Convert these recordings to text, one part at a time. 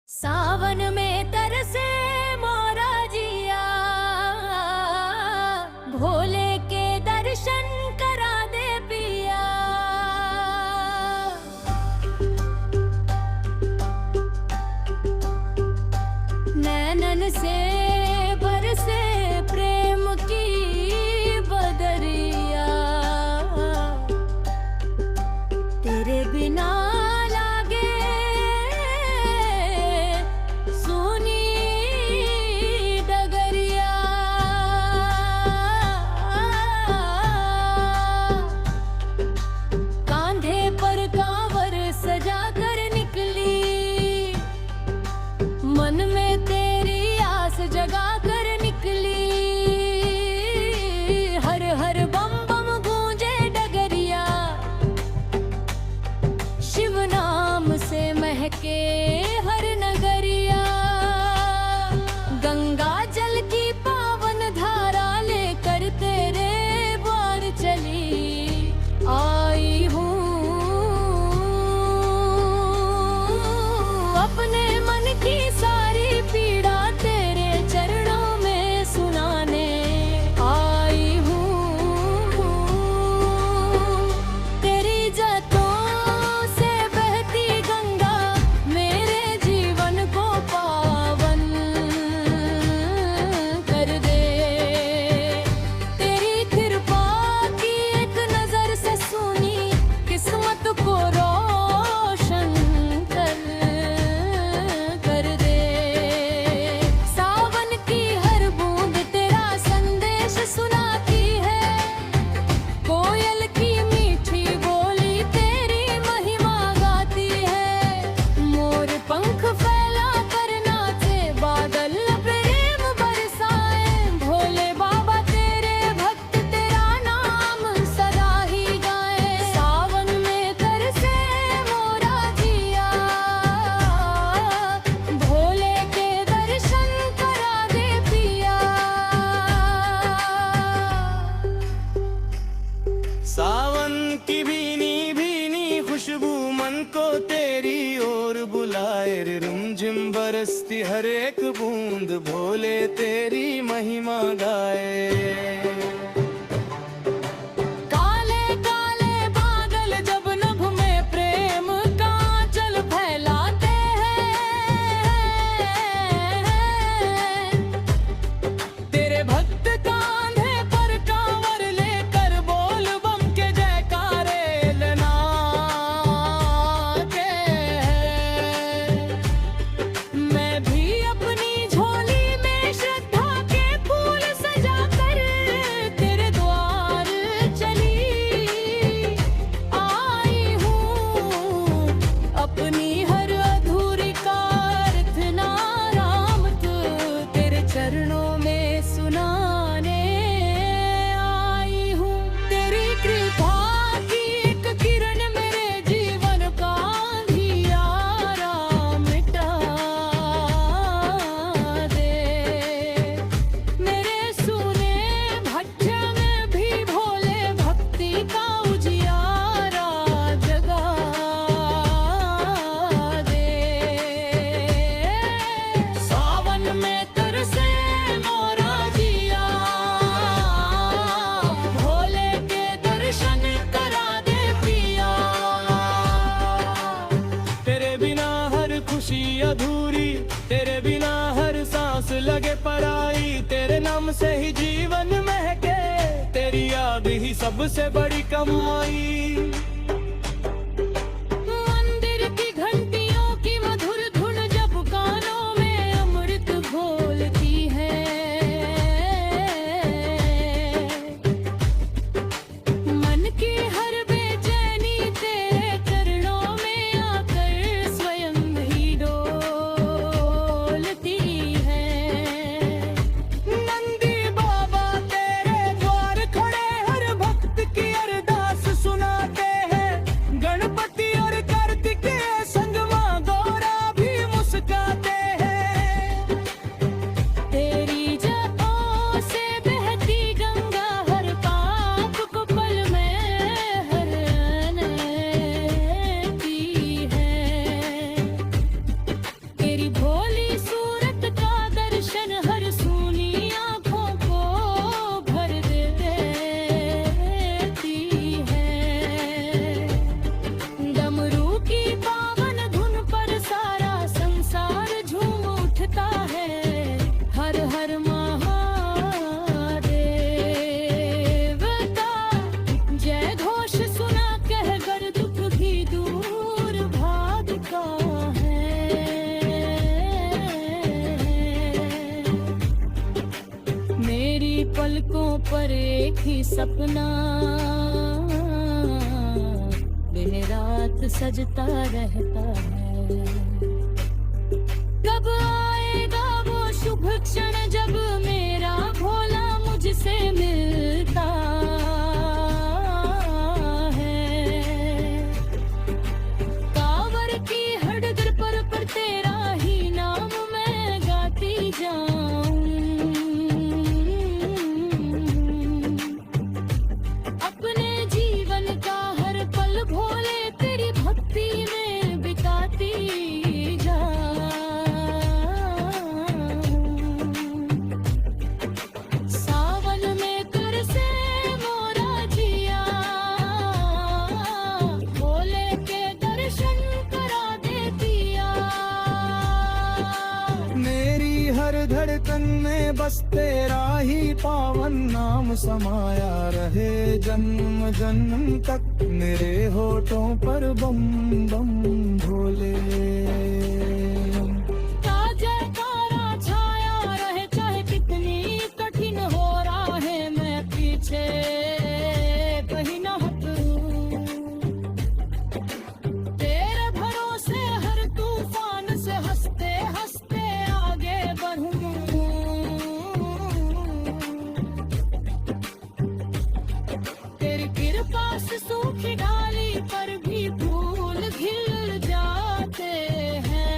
सावन में तरसे मोरा जिया, भोले के दर्शन करा दे पिया। नैनन से बरसे प्रेम की बदरिया, तेरे बिना मन में तेरी आस जगा कर निकली। हर हर बम बम गूंजे डगरिया, शिव नाम से महके हर नगरिया। गंगा जल की पावन धारा लेकर तेरे द्वार चली आई हूँ। अपने मन की सारी पीड़ा तेरे चरणों में सुनाने आई हूँ। तेरी जतों से बहती गंगा मेरे जीवन को पावन कर दे। तेरी कृपा की एक नजर से सुनी किस्मत को रोशन कर दे। सावन की हर बूंद तेरा संदेश सुनाती है, कोयल की मीठी बोली तेरी महिमा गाती है। मोर पंख फैला कर नाचे, बादल प्रेम बरसाए। भोले बाबा तेरे भक्त तेरा नाम सदा ही गाए। सावन में तरसे मोरा जिया, भोले के दर्शन करा दे पिया। सावन की भीनी भीनी खुशबू मन को तेरी ओर बुलाए। रिमझिम बरसती हर एक बूंद भोले तेरी महिमा गाए। काले काले बादल जब नभ में प्रेम का आंचल फैलाते हैं, तेरे भक्त कांधे पर कांवर लेकर बोल बम के जयकारे लगाते हैं। मैं भी अपनी झोली में श्रद्धा के फूल सजाकर तेरे द्वार चली आई हूँ। अपनी हर अधूरी प्रार्थना राम तू तेरे चरणों में सुनाने आई हूँ। तेरी कृपा की एक किरण मेरे जीवन का अंधियारा मिटा दे। मेरे सुने भज्य में भी भोले भक्ति का उजियारा जगा दे। सावन में तरसे मोरा जिया, भोले के दर्शन करा दे पिया। तेरे बिना हर खुशी अधूरी, तेरे बिना हर सांस लगे पराई। तेरे नाम से ही जीवन महके, तेरी याद ही सबसे बड़ी कमाई। मंदिर की घंटियों की मधुर धुन जब कानों में अमृत घोलती है, मन की हर बेचैनी तेरे चरणों में आकर स्वयं ही डोलती है। नंदी बाबा तेरे द्वार खड़े हर भक्त की अरदास सुनाते हैं। पर एक ही सपना दिन रात सजता रहता है। कब आएगा वो शुभ क्षण जब मेरा भोला मुझसे मिलता है। कांवर की हडगर पर तेरा ही नाम मैं गाती जाऊं। अपने जीवन का हर पल भोले तेरी भक्ति में बिताती जाऊं। सावन में कर से मोरा जिया भोले के दर्शन करा दे दिया। मेरी हर धड़कन में बस तेरा ही पावन नाम समाया रहे जन्म जन्म तक मेरे होठों पर बम बम भोले। का जयकारा छाया रहे चाहे कितनी कठिन हो रहा है मैं पीछे कहीं न हटूं। तेरे भरोसे हर तूफान से हंसते हंसते आगे बढ़ूं। तेरी कृपा से सूखी डाली पर भी फूल खिल जाते हैं।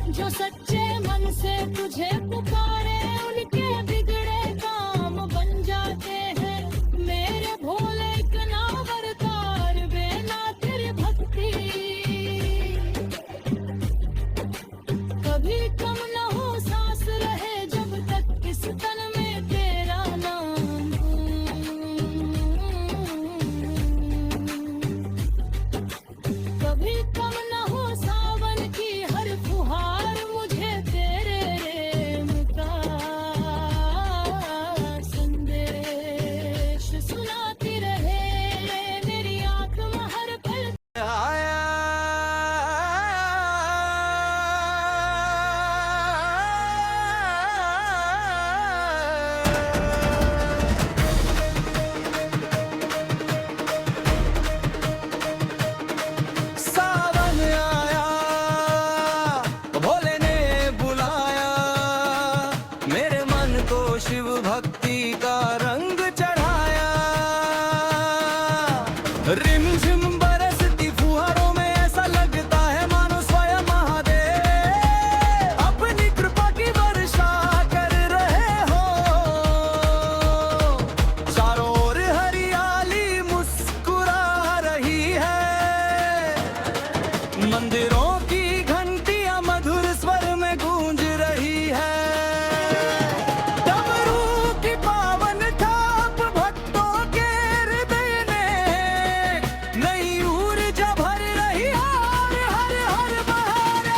जो सच्चे मन से तुझे पुकारे उनके बिगड़े काम बन जाते हैं। मेरे भोले एक नावर तार बेना तेरी भक्ति कभी कम न हो सांस रहे जब तक इस तन में तेरा नाम कभी कम न हो सावन की हर फुहार मुझे तेरे प्रेम का संदेश सुनाती रहे। मेरी आंख में हर पल सावन आया भोले ने बुलाया मेरे मन को शिव भक्ति का रंग चढ़ाया। रिमझिम बरसती फुहारों में ऐसा लगता है मानो स्वयं महादेव अपनी कृपा की वर्षा कर रहे हो। चारों ओर हरियाली मुस्कुरा रही है। मंदिरों की घंटियां मधुर स्वर में गूंज रही है। डमरू की पावन थाप भक्तों के हृदय में नई ऊर्जा भर रही है। हर हर बहारे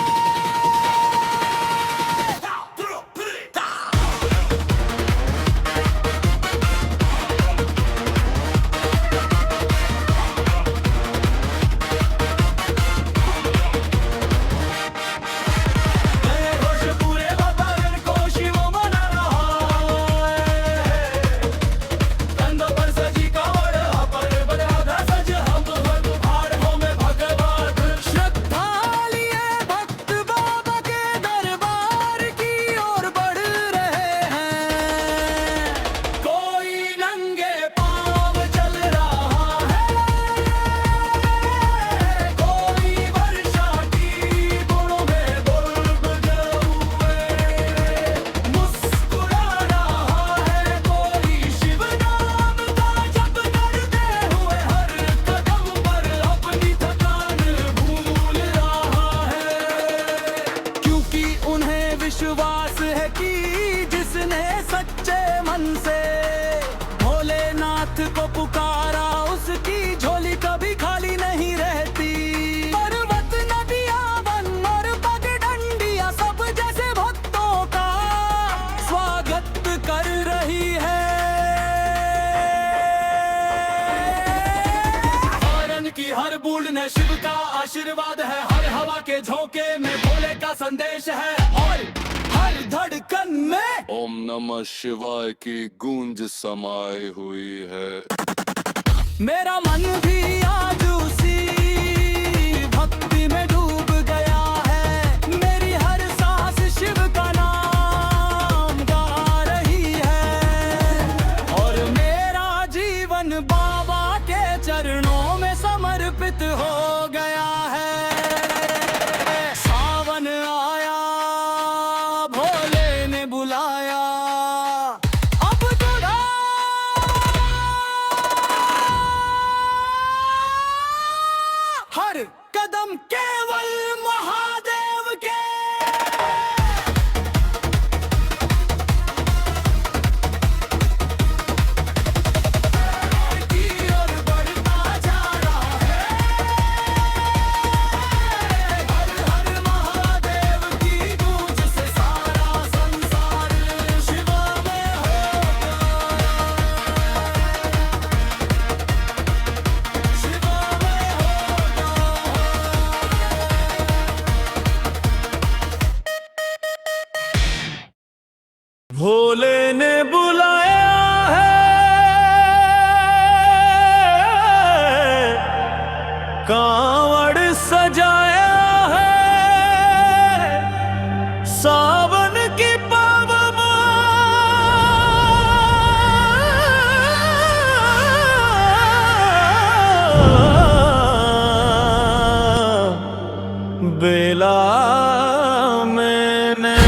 नए वर्ष पूरे वातावरण को शिव मना रहा है। कंधों पर सजी कांवड़ पर बड़ा सज हम वर्ग भाड़ों में भगवान श्रद्धालिए भक्त बाबा के दरबार की ओर बढ़ रहे हैं। कोई नंगे पांव चल रहा है। कोई वर्षा की बूंदों में बुलबुल हुए मुस्कुरा रहा है। कोई शिव नाम का जप करते हुए हर कदम पर अपनी थकान भूल रहा है। क्योंकि उन्हें विश्वास है कि जिसने सच्चे मन से भोलेनाथ को पुकारा उसकी झोली कभी खाली नहीं रहती। पर्वत नदियां वन और पगडंडियां सब जैसे भक्तों का स्वागत कर रही है। हॉर्न की हर बूंद में शिव का आशीर्वाद है। हर हवा के झोंके में भोले का संदेश है। और हर धड़कन में ओम नमः शिवाय की गूंज समाई हुई है। मेरा मन भी आज उसी भक्ति में डूब गया है। मेरी हर सांस शिव का नाम गा रही है और मेरा जीवन बाबा के चरणों में समर्पित हो गया है। सावन आया, भोले ने बुलाया, अब जुड़ा हर कदम केवल महादेव के। की ओर बढ़ता जा रहा है। हर हर महादेव की गूंज से सारा संसार शिवमय होगा, शिवमय होगा। भोले ने बुलाया है, कांवड़ सजाया है, सावन की पावन बेला मैंने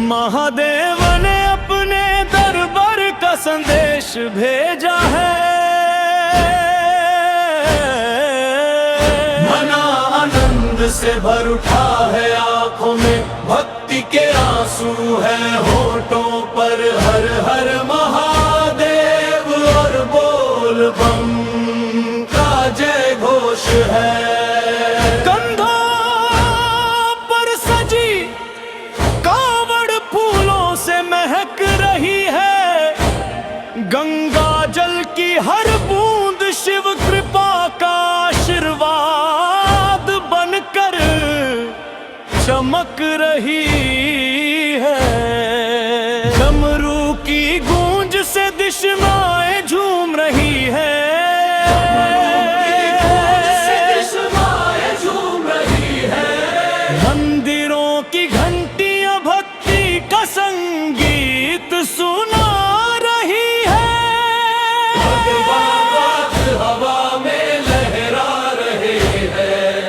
महादेव ने अपने दरबार का संदेश भेजा है। मना आनंद से भर उठा है, आंखों में भक्ति के आंसू है, होठों पर हर हर महादेव और बोल बम का जय घोष है। कंधों पर सजी कांवड़ फूलों से महक रही है, गंगा जल की हर बूंद शिव कृपा का आशीर्वाद बनकर चमक रही है। डमरू की गूंज से दिशनाएं झूम रही है, मंदिरों की घंटियां भक्ति का संगीत सुना रही है। हवा में लहरा रहे हैं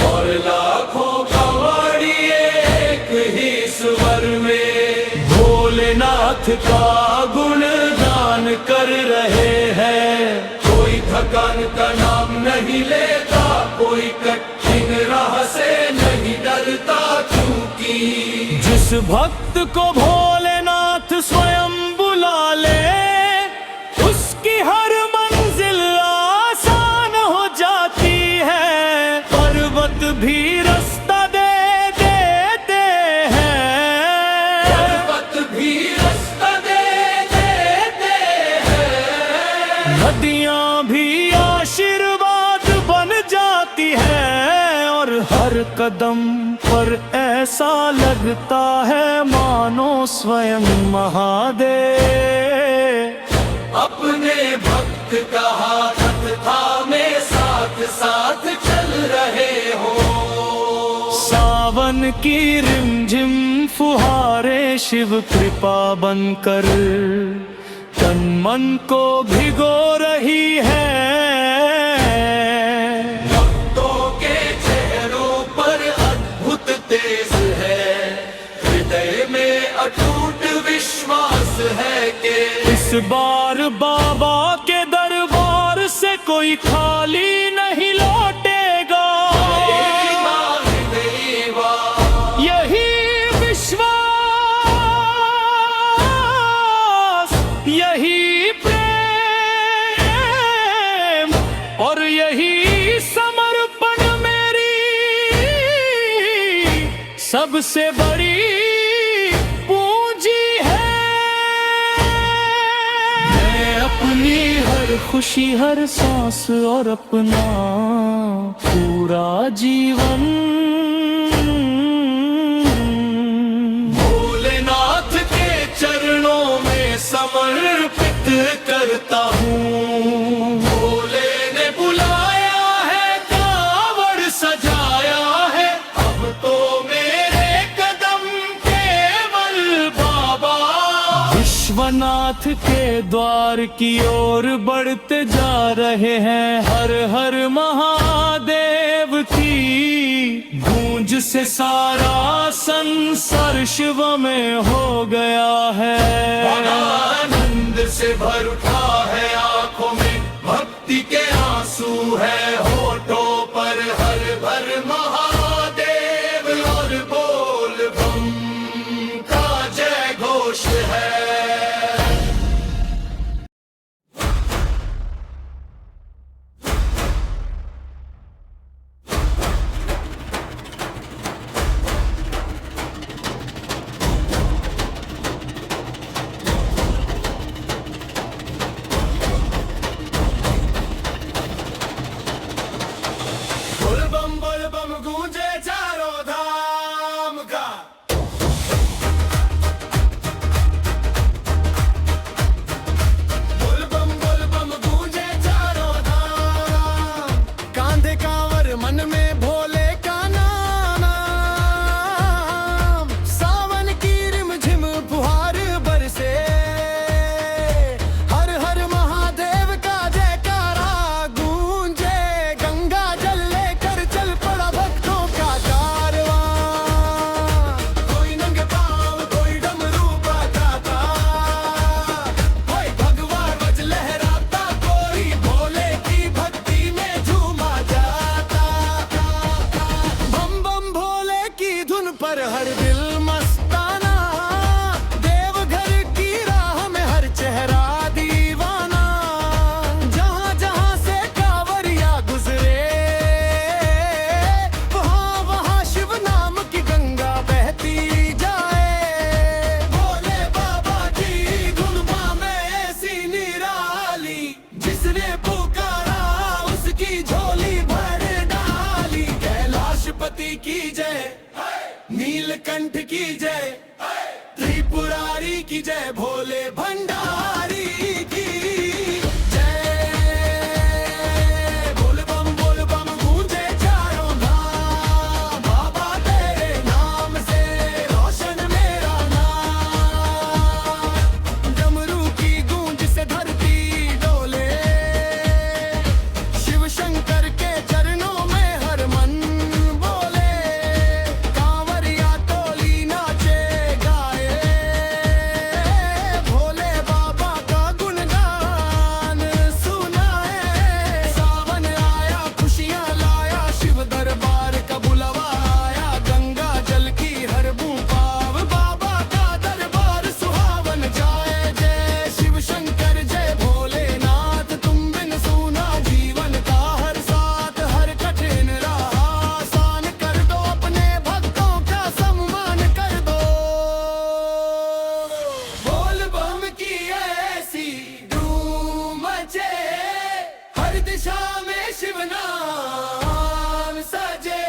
और लाखों कांवड़ी एक ही स्वर में भोलेनाथ का गुणगान कर रहे हैं। कोई थकान का नाम नहीं लेता, कोई कठिन राह से नहीं डरता, क्योंकि जिस भक्त को भोलेनाथ स्वयं बुला ले उसकी हर मंजिल आसान हो जाती है। पर्वत भी रास्ता दे देते हैं, पर्वत भी रास्ता दे देते हैं, नदियां भी आशीर्वाद बन जाती है और हर कदम पर ऐसा लगता है मानो स्वयं महादेव अपने भक्त का हाथ थामे साथ साथ चल रहे हो। सावन की रिमझिम फुहारे शिव कृपा बनकर तन मन को भिगो रही है। भक्तों के चेहरों पर अद्भुत तेज है, हृदय में अटूट विश्वास है कि इस बार बाबा के दरबार से कोई खाली नहीं लौटेगा। यही विश्वास, यही प्रेम और यही समर्पण मेरी सबसे बड़ी पूंजी है। मैं अपनी हर खुशी, हर सांस और अपना पूरा जीवन करता हूँ। भोले ने बुलाया है, कावड़ सजाया है, अब तो मेरे कदम केवल बाबा। विश्वनाथ के द्वार की ओर बढ़ते जा रहे हैं, हर हर महादेव की गूंज से सारा संसार शिव में हो गया है। आनंद से भर उठा है, आंखों में भक्ति के आंसू है, होठों पर हर भर महादेव और बोल बम का जय घोष है। बोल बम गूंजे चारों धाम का। बोल बम गूंजे चारों धाम। कांधे कांवर मन में भोले का नाम। सावन की रिमझिम फुहार बरसे, हर हर महादेव का जयकारा गूंजे। गंगा जल लेकर चल पड़ा भक्तों का कारवां। कोई नंगे पांव, कोई डमरू बजाता, कोई भगवा ध्वज लहराता, कोई भोले की भक्ति में झूमा जाता। बम बम भोले की धुन पर हर दिल मस्ताना, देवघर की राह में हर चेहरा दीवाना। जहां जहां से कांवरिया गुजरे, वहां वहां शिव नाम की गंगा बहती जाए। भोले बाबा की धुन में ऐसी निराली, जिसने पुकारा उसकी झोली भर डाली। कैलाशपति की जय, नीलकंठ की जय, त्रिपुरारी की जय, भोले भंडारी की जय। बोल बम गूंजे चारों धाम। बाबा तेरे नाम से रोशन मेरा नाम। डमरू की गूंज से धरती डोले, शिव शंकर के चरणों में हर मन बोले। कांवरिया टोली नाचे गाए, भोले बाबा का गुणगान सुनाए। सावन आया, खुशियां लाया, शिव दरबार का बुलावा आया। गंगा जल की हर बूंद पाव, बाबा का दरबार सुहावन जाए। जय शिव शंकर जय भोलेनाथ, तुम बिन सूना जीवन का हर साथ। हर कठिन राह आसान कर दो, अपने भक्तों का सम्मान कर दो। बोल बम की ऐसी धूम मचे, हर दिशा में शिव नाम सजे।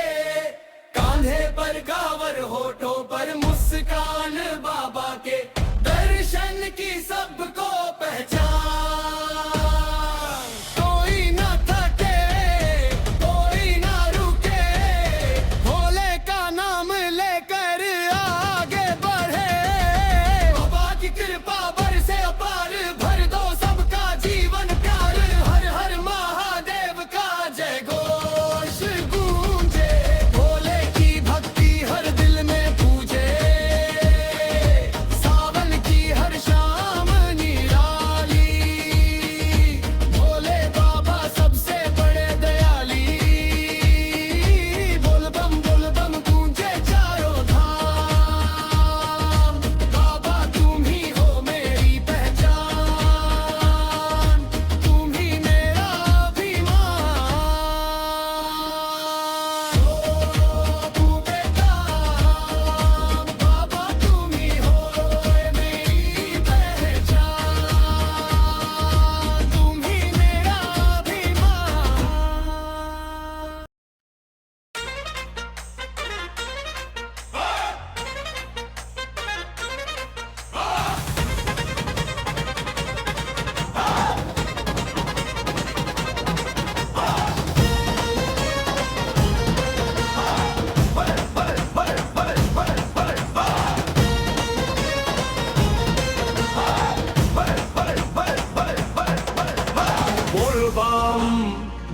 कांधे पर कांवर, होठों पर मुस्कान, बाबा के दर्शन की सबको पहचान। कोई ना थके, कोई ना रुके, भोले का नाम लेकर आगे बढ़े। बाबा की कृपा बरसे अपार, भर दो सबका जीवन प्यार। हर हर महादेव का जय घोष गूंजे, भोले की भक्ति हर दिल में पूजे। सावन की हर शाम निरा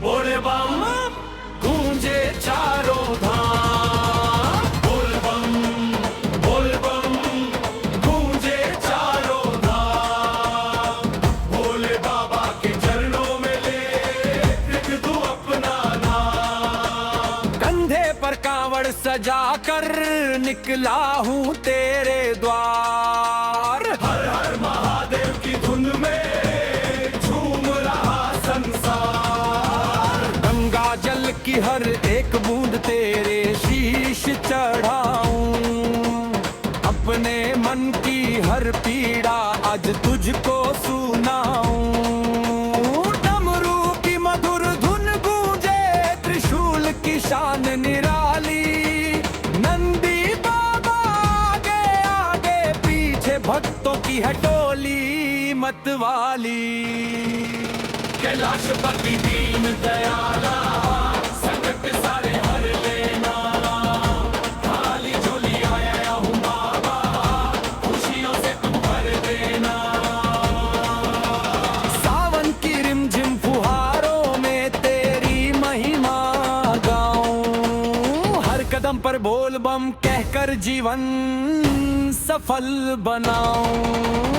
बोल बम गूंजे चारों धाम। बोल बम गूंजे चारों धाम। भोले बाबा के चरणों में ले लिख दूं अपना नाम। कंधे पर कांवड़ सजा कर निकला हूँ तेरे द्वार। हर हर महादेव की धुन में की हर एक बूंद तेरे शीश चढ़ाऊं। अपने मन की हर पीड़ा आज तुझको सुनाऊं। डमरू की मधुर धुन गूंजे त्रिशूल की शान निराली। नंदी बाबा आगे आगे पीछे भक्तों की है टोली मतवाली। कैलाश पति दीन दयाला संकट सारे हर लेना। खाली झोली आया हूँ बाबा खुशियों से तुम भर देना। सावन की रिमझिम फुहारों में तेरी महिमा गाऊं। हर कदम पर बोल बम कहकर जीवन सफल बनाऊं।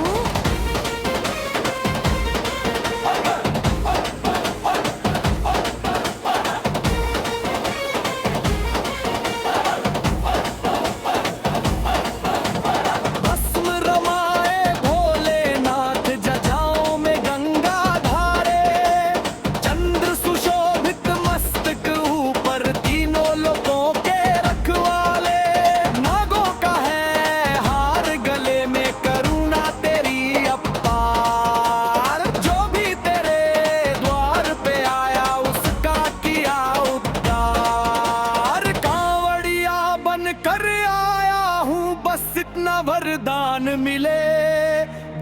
वरदान मिले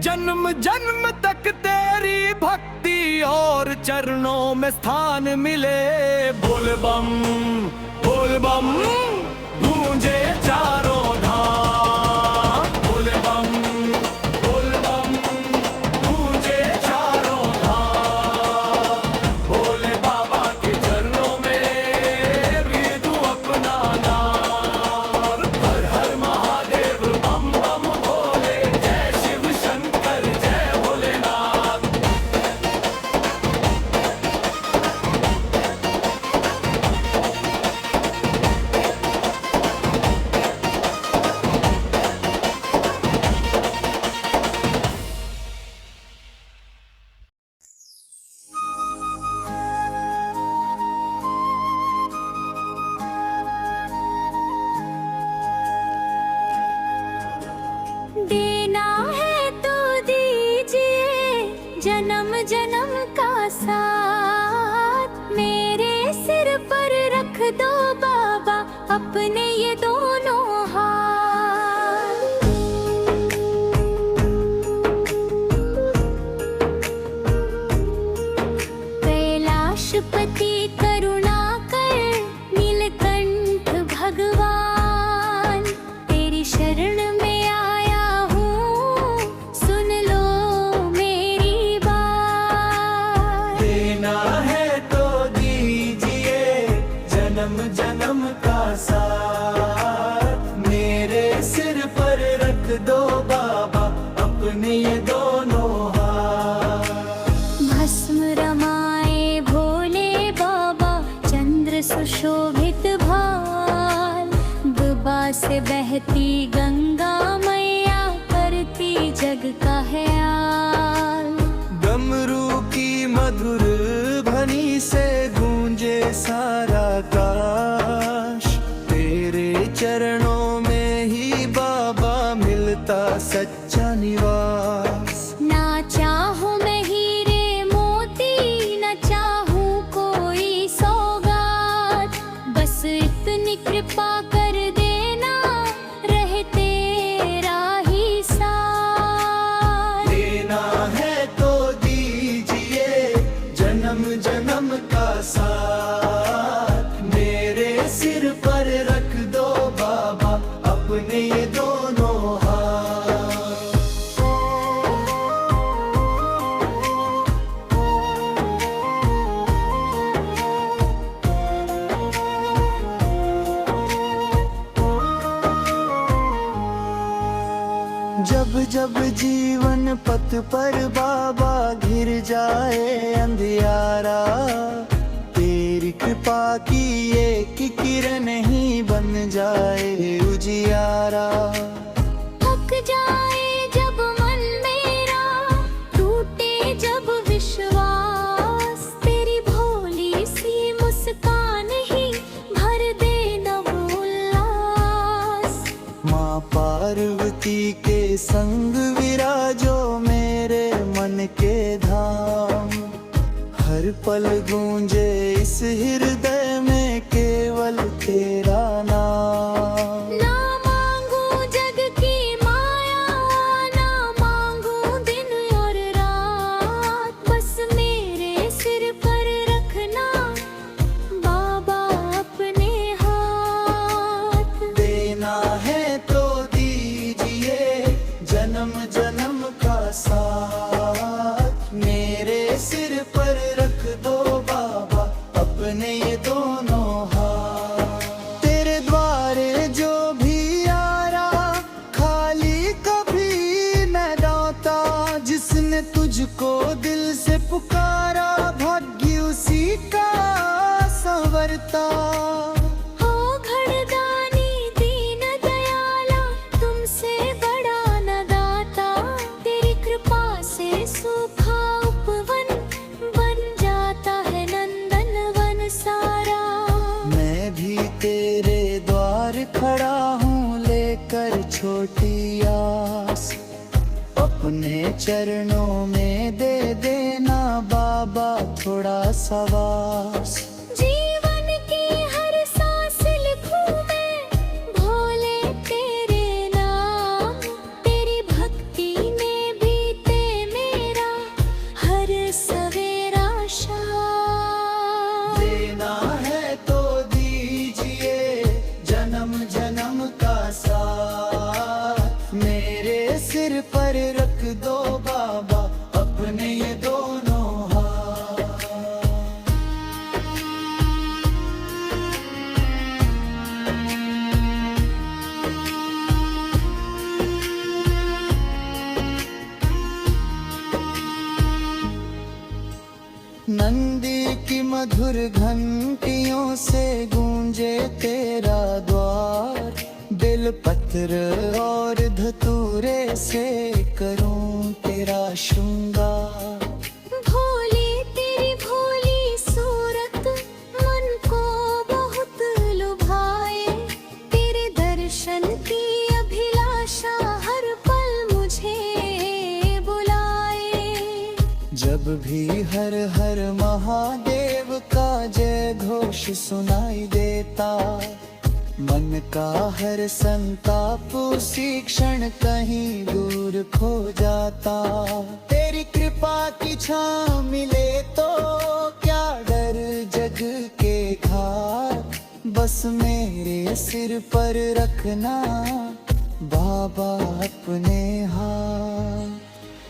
जन्म जन्म तक तेरी भक्ति और चरणों में स्थान मिले। बोल बम गूंजे चारों धाम। बोल बम गूंजे चारों धाम। भोले बाबा के चरणों में भी तू अपना नाम। हर हर महादेव बम बम भोले। जय शिव शंकर जय भोलेनाथ। देना है तो दीजिए जन्म जन्म का साथ। मेरे सिर पर रख दो बाबा अपने ये दोनों हाथ। कैलाशपति करुणा कर नीलकंठ भगवान। तेरी शरण में आया हूँ सुन लो मेरी बात। देना है तो दीजिए जन्म जन्म का साथ। मेरे सिर पर रख दो बाबा अपने ये दोनों हाथ। भस्म रमाए भोले बाबा चंद्र सुशोभित भाल। दुबा से बहती गंगा मैया करती जग का ख्याल। डमरू की मधुर ध्वनि से गूंजे सारा काश। तेरे चरणों में ही बाबा मिलता सच्चा निवास। ना चाहूं मैं हीरे मोती न चाहूं कोई सौगात। बस इतनी कृपा कर देना रहे तेरा ही साथ। देना है तो दीजिए जन्म जन्म का साथ। जब जीवन पथ पर बाबा घिर जाए अंधियारा, तेरी कृपा की एक किरण ही बन जाए उजियारा। थक जाए जब मन मेरा, टूटे जब विश्वास, तेरी भोली सी मुस्कान ही भर दे नव उल्लास। माँ पार्वती के संग विराजो मेरे मन के धाम, हर पल गूंजे इस हृदय में केवल तेरा नाम। ना मांगू जग की माया, ना मांगू दिन और रात, बस मेरे सिर पर रखना बाबा अपने हाथ। देना है तो दीजिए जन्म जन्म का साथ, मेरे सिर पर रख दो बाबा अपने ये दोनों हाथ। तेरे द्वारे जो भी आ रहा, खाली कभी न लौटा, जिसने तुझको दिल से पुकारा, भाग्य उसी का संवरता। हो घड़दानी दीन दयाला, तुमसे बड़ा न दाता, तेरी कृपा से सूखा उपवन बन जाता है नंदन वन सारा। मैं भी तेरे द्वार खड़ा हूँ लेकर छोटी आस, अपने चरणों में दे देना बाबा थोड़ा सा वास। जीवन की हर सांस लिखूं मैं भोले तेरे नाम, तेरी भक्ति में बीते मेरा हर सवेरा शाम। देना है तो दीजिए जन्म जन्म का साथ, मेरे सिर पर रख दो बाबा अपने ये दोनों हाथ। नंदी की मधुर घंटियों से गूंजे तेरा द्वार, बेलपत्र और धतूरे से करूं तेरा श्रृंगार। भोली तेरी भोली सूरत मन को बहुत लुभाए, तेरे दर्शन की अभिलाषा हर पल मुझे बुलाए। जब भी हर हर महादेव का जय घोष सुनाई देता, मन का हर संताप उसी क्षण कहीं दूर खो जाता। तेरी कृपा की छाँव मिले तो क्या डर जग के घात, बस मेरे सिर पर रखना बाबा अपने हाथ।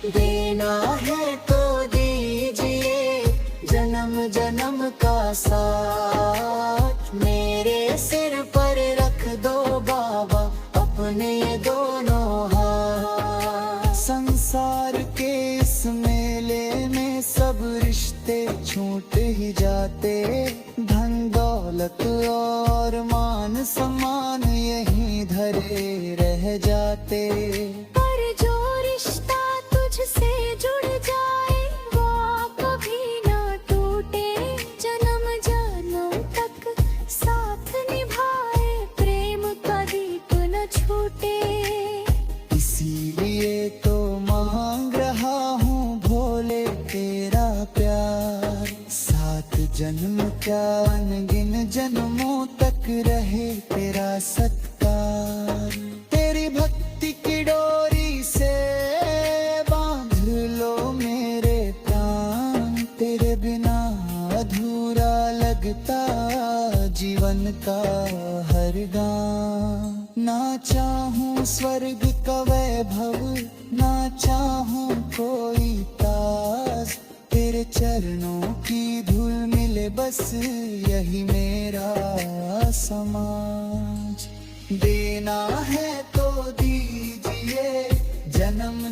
देना है तो दीजिए जन्म जन्म का साथ, मेरे सिर पर रख दो बाबा अपने ये दोनों हाथ। संसार के इस मेले में सब रिश्ते छूट ही जाते, धन दौलत और मान सम्मान यहीं धरे रह जाते। पर जो रिश्ता तुझसे जुड़ जाए वो कभी ना टूटे, जन्म जन्म तक साथ निभाए, प्रेम का दीप न छूटे। इसीलिए तो मांग रहा हूँ भोले तेरा प्यार, सात जन्म क्या अनगिन जन्मों तक रहे तेरा सत्कार। तेरी भक्ति की डोरी से बांध लो मेरे प्राण, तेरे बिना अधूरा लगता जीवन का हर गान। ना चाहूं स्वर्ग का वैभव, ना चाहूं कोई ताज, तेरे चरणों की धूल मिले बस यही मेरा समाज। देना है तो दीजिए जन्म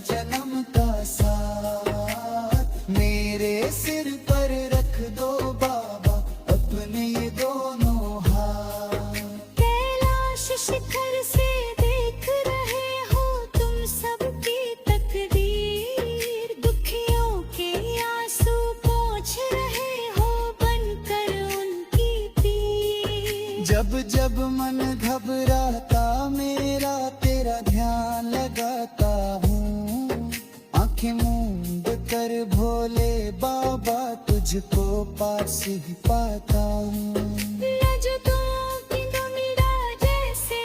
तुझको पास ही पाता हूँ। लजदों की दुनिया जैसे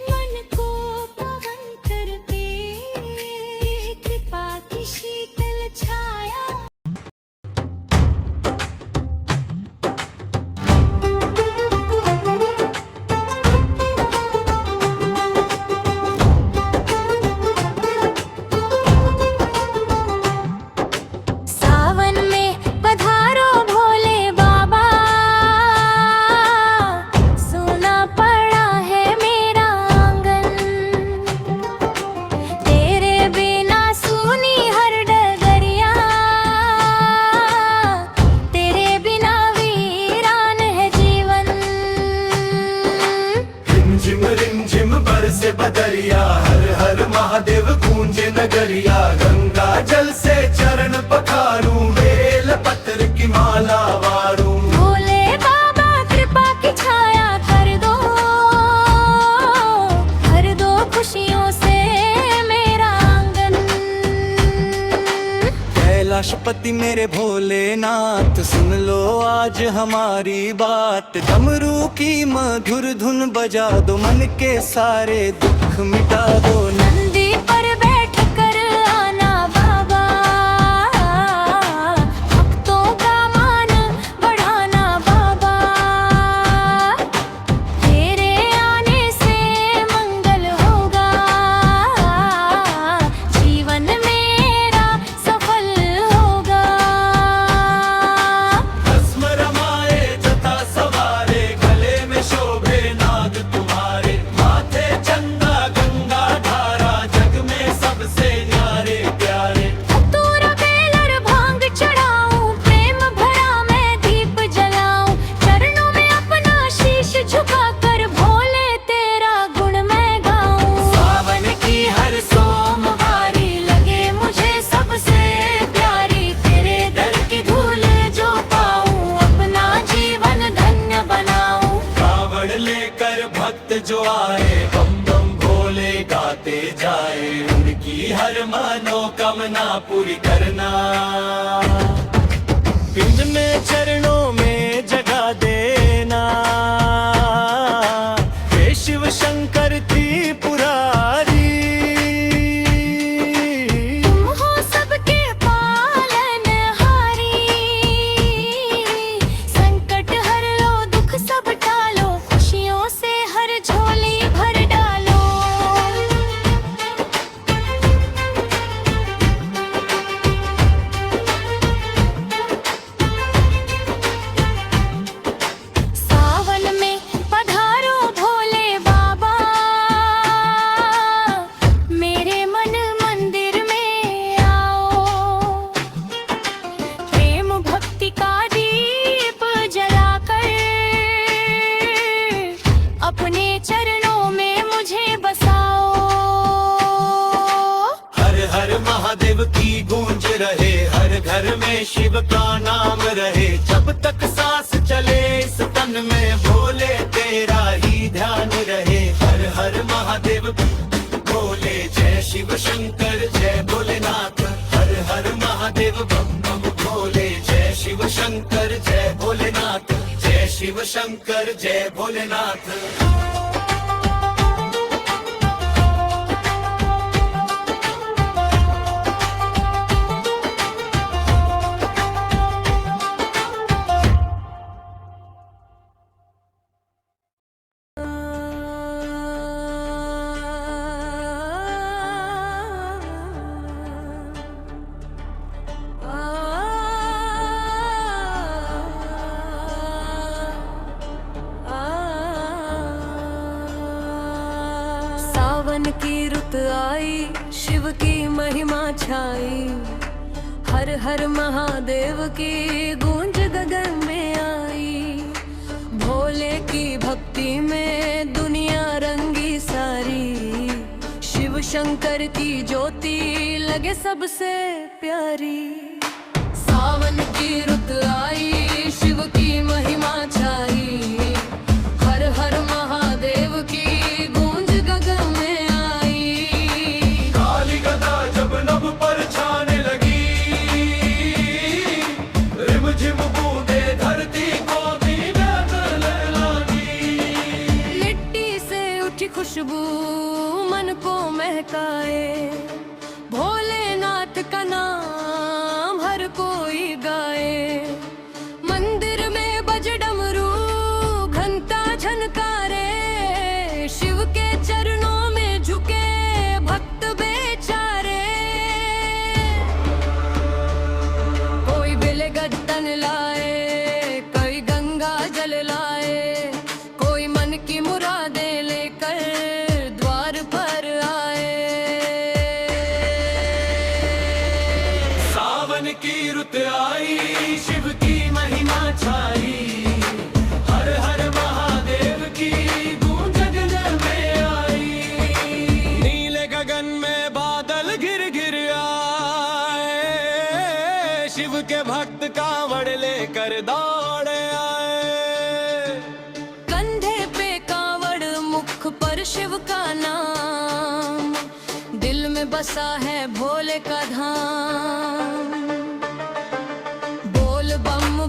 मन को पवन करते, कृपा की शीतल छाया। सावन में पधारो भोले बाबा, सुना पड़ा है मेरा आंगन, तेरे बिना सुनी हर डगरिया, तेरे बिना वीरान है जीवन। रिमझिम बरसे बदरिया, हर हर महादेव गूंजे नगरिया, गंगा जल से चरण पखारूं, बेल पत्र की माला वारूं। भोले बाबा कृपा की छाया कर दो, भर दो खुशियों से मेरा आंगन। कैलाशपति मेरे भोलेनाथ, सुन लो आज हमारी बात। डमरू की मधुर धुन बजा दो, मन के सारे दुख मिटा दो। नंदी पर बैठ कर आना बाबा, भक्तों का मान बढ़ाना बाबा, तेरे आने से मंगल होगा, जीवन मेरा सफल होगा। भस्म रमाए जटा सवारे, गले में शोभे नाग तुम्हारे, माथे चंदा गंगा धारा, जग में सबसे न्यारे प्यारे। धतूरा बेलर भांग चढ़ाऊं, प्रेम भरा मैं दीप जलाऊं, चरणों में अपना शीश झुकाकर भोले तेरा गुण मैं गाऊं। सावन की हर सोमवारी लगे मुझे सबसे प्यारी, तेरे दर की धूल जो पाऊं, अपना जीवन धन्य बनाऊं। कावड़ लेकर भक्त जो आए, बम बम भोले गाते जाए, उनकी हर मनोकामना पूरी करना। पिंड में चरणों में जगा देना, हे शिव शंकर त्रिपुरारी। तुम हो सबके पालनहारी, संकट हर लो दुख सब टालो, खुशियों से हर झोली भर डालो। सावन में पधारो भोले बाबा, मेरे मन मंदिर में आओ, प्रेम भक्ति का दीप जलाकर, अपने चरणों में मुझे बसाओ। हर हर महादेव की गूंज रहे, हर घर में शिव का नाम रहे, जब तक सांस चले इस तन में, भोले तेरा ही ध्यान रहे। हर हर महादेव भोले, जय शिव शंकर जय भोलेनाथ। हर हर महादेव बम बम भोले, जय शिव शंकर जय भोलेनाथ, जय शिव शंकर जय भोलेनाथ। सावन की रुत आई, शिव की महिमा छाई, हर हर महादेव की गूंज गगन में आई। भोले की भक्ति में दुनिया रंगी सारी, शिव शंकर की ज्योति लगे सबसे प्यारी। सावन की रुत आई, शिव की महिमा छाई, हर हर महादेव की गूंज गगन में आई। काली गदा जब नभ पर छाने लगी, रिमझिम खुशबू मन को महकाए। भोलेनाथ का नाम हर कोई गाए। मंदिर में बज डमरू घंटा झनकारे। शिव के चरणों में झुके भक्त बेचारे। कोई बेलगत्तन लाए, कोई गंगा जल लाए, कोई मन की मुरादें लेकर द्वार पर आए। सावन की रुत आई, शिव की महिमा छाई। हर हर महादेव की गूंज गगन में आई। नीले गगन में बादल घिर घिर आए। शिव के भक्त कांवड़ लेकर दौड़े आए। कंधे पे कांवड़, मुख पर शिव का नाम, दिल में बसा है भोले का धाम।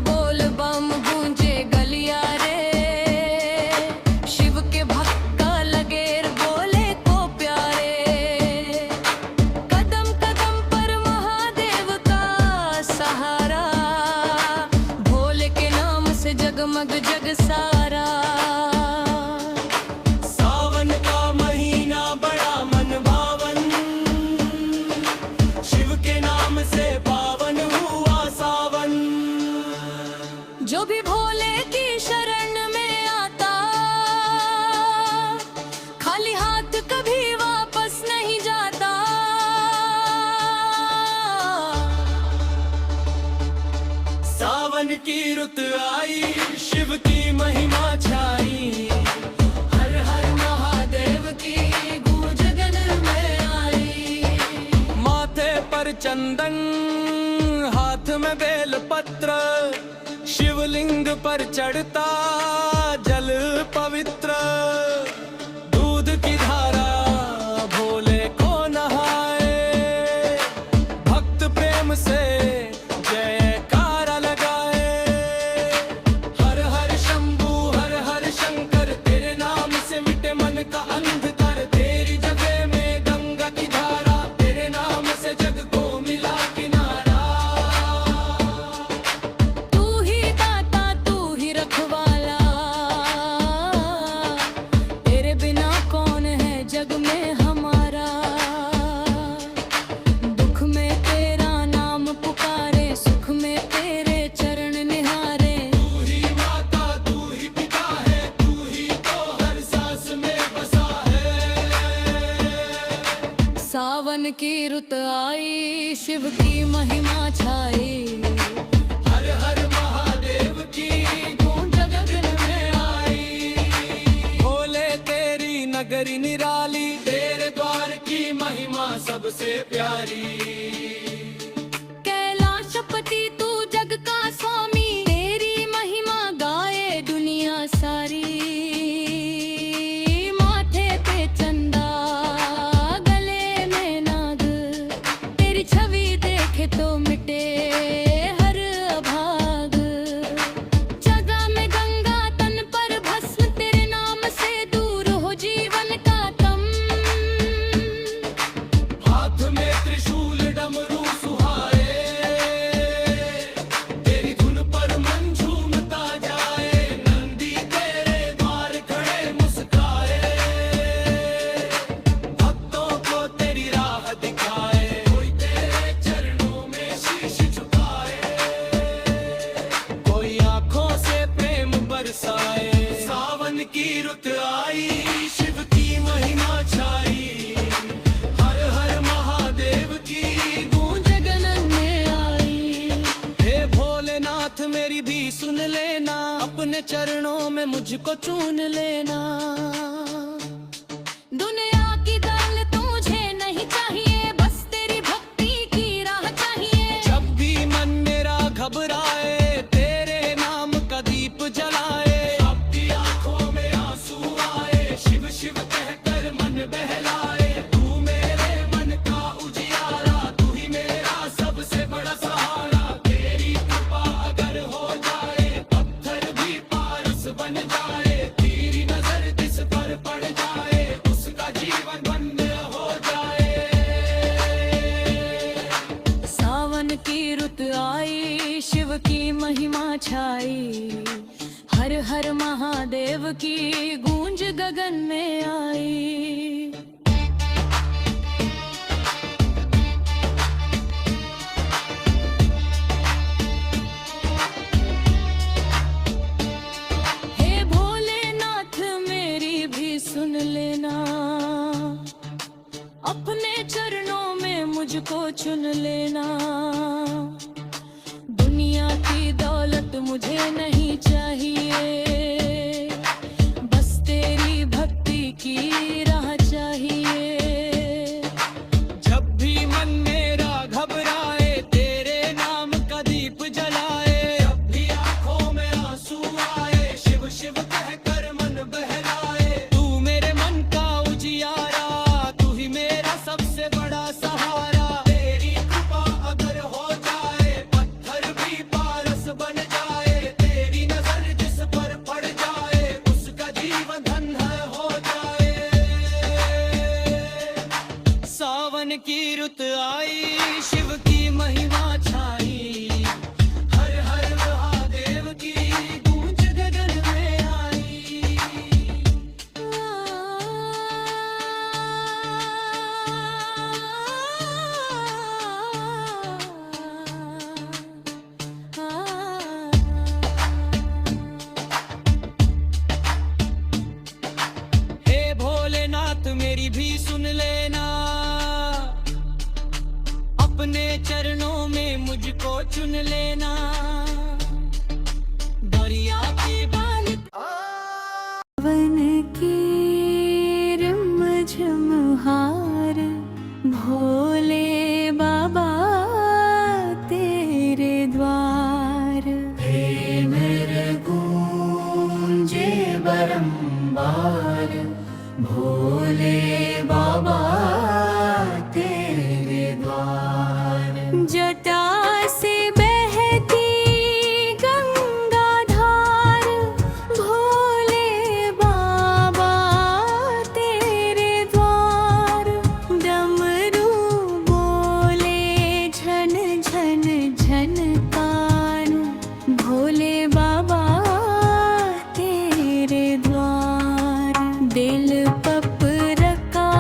बोल बम गूंजे गलियारे। शिव के भक्त का लगेर बोले को प्यारे। कदम कदम पर महादेव का सहारा। भोले के नाम से जगमग जग सारा। सावन का महीना बड़ा मन भावन। शिव के नाम से पावन हुआ सावन। जो भी भोले की शरण में आता, खाली हाथ कभी वापस नहीं जाता। सावन की रुत आई, शिव की महिमा छाई। हर हर महादेव की गूंज गगन में आई। माथे पर चंदन, हाथ में बेल पत्र। शिवलिंग पर चढ़ता जल पवित्र। दूध की धारा भोले को नहाए। भक्त प्रेम से जयकारा लगाए। हर हर शंभू हर हर शंकर, तेरे नाम से मिटे मन का अंधकार। तेरी जगह में गंगा की धारा, तेरे नाम से जग को मिला किनारा। तू ही दाता, तू ही रखवाला, तेरे बिना कौन है जग में हमारा। दुख में तेरा नाम पुकारे, सुख में तेरे चरण निहारे। तू ही माता तू ही पिता है, तू ही तो हर सांस में बसा है। सावन की रुत आई, शिव की महिमा छाई। हर हर महादेव की गूंज गगन में आई। भोले तेरी नगरी निराली, तेरे द्वार की महिमा सबसे प्यारी। कैलाशपति तू जग का स्वामी, तेरी महिमा गाए दुनिया सारी। माथे पे चंदा, गले में नाग, तेरी छवि देखे तो मिटे हर अभाग। जगह में गंगा, तन पर भस्म, तेरे नाम से दूर हो जीवन का तम। हाथ में त्रिशूल डमरू सुहाए। तेरी धुन पर मन झूमता जाए। नंदी तेरे द्वार खड़े मुस्काए। भक्तों को तेरी राह दिखाए। कोई तेरे चरणों में शीश झुकाए। कोई आंखों से प्रेम बरसाए। सावन की रुत आई, शिव की महिमा छाई। हर हर महादेव की गूंज गगन में आई। हे भोलेनाथ मेरी भी सुन लेना। अपने चरणों में मुझको चून लेना। दुनिया की दौलत तुझे नहीं चाहिए, बस तेरी भक्ति की राह चाहिए। जब भी मन मेरा घबराए, तेरे नाम का दीप जलाए। आपकी आंखों में आंसू आए, शिव शिव कहकर मन बहलाए। तू मेरे मन का उजियारा, तू ही मेरा सबसे बड़ा सहारा। तेरी कृपा अगर हो जाए, पत्थर भी पारस बन जाए। तेरी नजर जिस पर पड़ जाए, उस आई। हर हर महादेव की गूंज गगन में आई। हे भोलेनाथ मेरी भी सुन लेना, अपने चरणों में मुझको चुन लेना। दुनिया की दौलत मुझे नहीं चाहिए, बस तेरी भक्ति की राह चाहिए। जब भी मन मेरा घबराए तेरे नाम का दीप जलाए, जब भी आंखों में आंसू आए शिव शिव कहकर मन बहलाए। तू मेरे मन का उजियारा, तू ही मेरा सबसे बड़ा सहारा। तेरी कृपा अगर हो जाए पत्थर भी पारस बन जाए। तेरी नजर जिस पर पड़ जाए उसका जीवन धन्य हो जाए। सावन की रुत आई, शिव की महिमा छाई। हर हर महादेव की गूंज गगन में आई। हे भोलेनाथ मेरी भी सुन लेना, अपने चरणों में मुझको चुन लेना। दरिया की बाल वन की रिमझिमहार, भोले बाबा तेरे द्वार। हे मेरे गूंजे बारंबार, भोले बाबा तेरे द्वार। जटा से बहती गंगा धार, भोले बाबा तेरे द्वार। डमरू बोले झन झन झनकार, भोले बाबा तेरे द्वार। दिल पपरका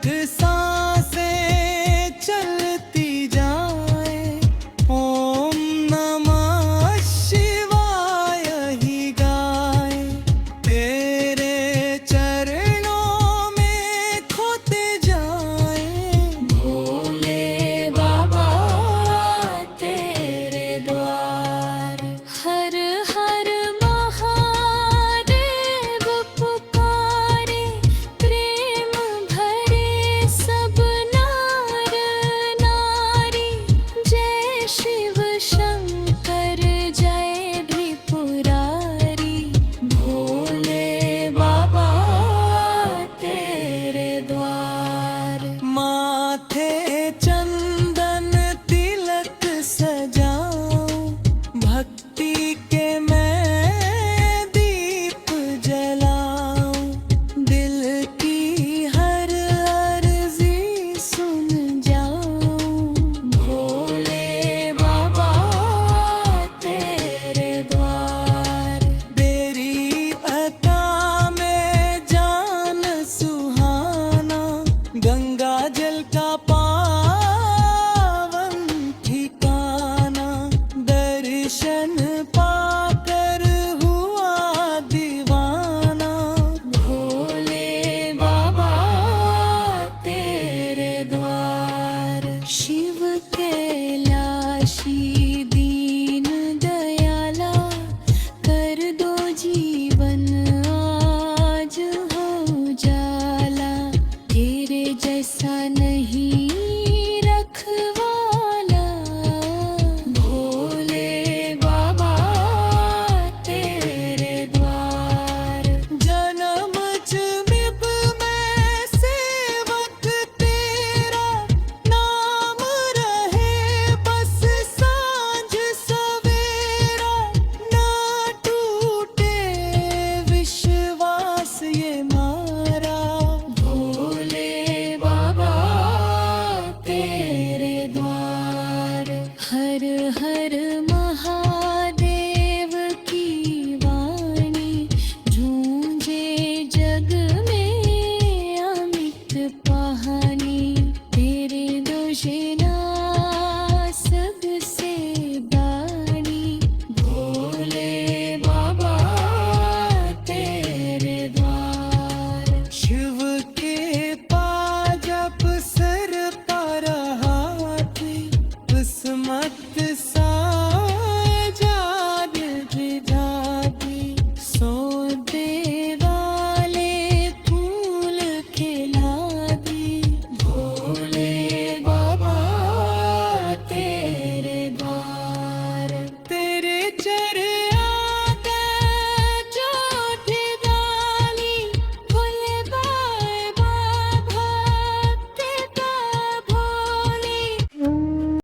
8 साल